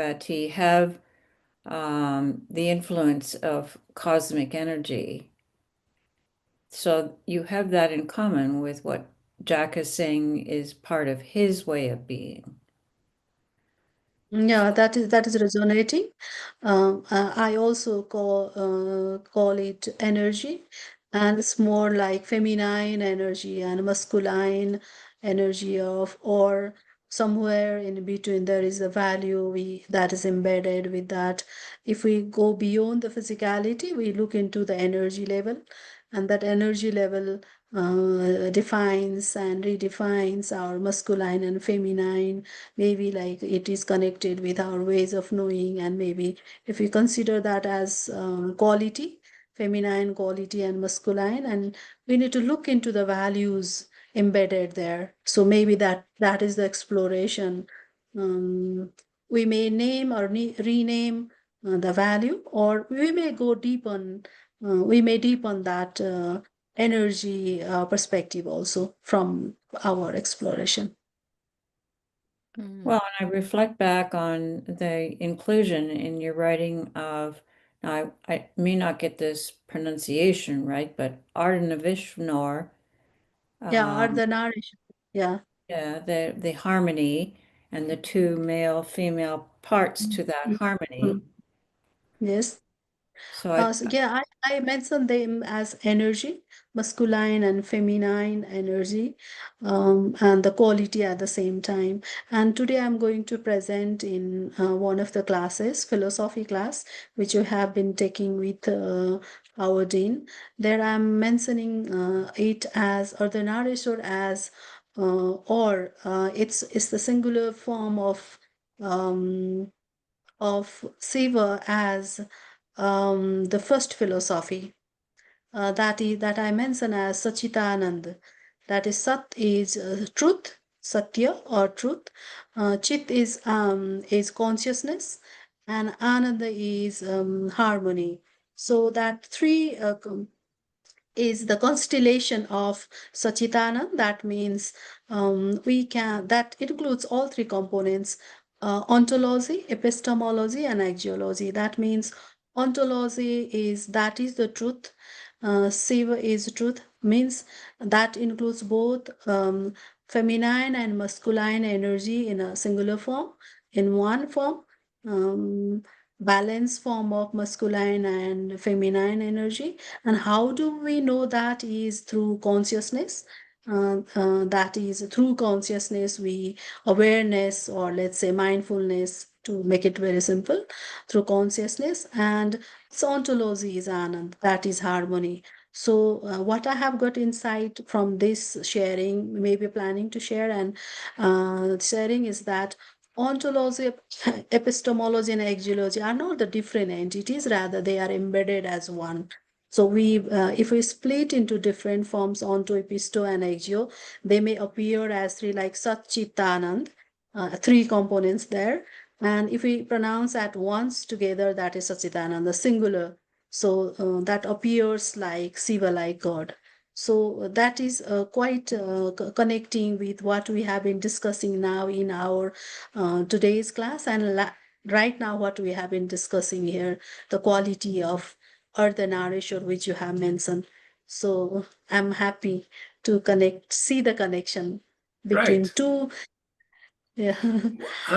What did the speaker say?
Parbati have the influence of cosmic energy. So you have that in common with what Jack is saying is part of his way of being. Yeah, that is resonating. I also call it energy, and it's more like feminine energy and masculine energy of, or somewhere in between there is a value we that is embedded with that. If we go beyond the physicality, we look into the energy level, and that energy level defines and redefines our masculine and feminine. Maybe like it is connected with our ways of knowing, and maybe if we consider that as quality, feminine quality and masculine, and we need to look into the values embedded there. So maybe that is the exploration. um, we may name or rename the value, or we may go deep on we may deepen that energy perspective also from our exploration. Well, and I reflect back on the inclusion in your writing of, now I may not get this pronunciation right, but Ardhanarishwor, Yeah, um, Ardhanarishwor. Yeah. yeah, the harmony and the two male female parts to that Mm, harmony. mm. Yes. So I, So yeah, I mentioned them as energy, masculine and feminine energy, and the quality at the same time. And today I'm going to present in one of the classes, philosophy class, which you have been taking with our dean. There I'm mentioning it as, or the narrator as, or it's the singular form um, of Shiva as the first philosophy that I mention as Sachitanand. That is Sat is truth, Satya or truth. Chit is consciousness, and Ananda is harmony. So that three is the constellation of Sachitanand. That means that includes all three components: ontology, epistemology, and axiology. That means ontology is the truth. Shiva is truth, means that includes both feminine and masculine energy in a singular form, in one form. Um, Balance form of masculine and feminine energy. And how do we know that is through consciousness? That is through consciousness, we awareness, or let's say mindfulness, to make it very simple, through consciousness. And ontology is Anand, that is harmony. So, what I have got insight from this sharing, maybe planning to share and sharing, is that ontology, epistemology, and axiology are not the different entities, rather, they are embedded as one. So if we split into different forms, onto episto and axio, they may appear as three, like Satchitanand, three components there. And if we pronounce at once together, that is Satchitanand, the singular. So that appears like Shiva, like God. So that is quite connecting with what we have been discussing now in our today's class, and right now what we have been discussing here, the quality of Ardhanarishwor, which you have mentioned. So I'm happy to see the connection between Right. two. Yeah.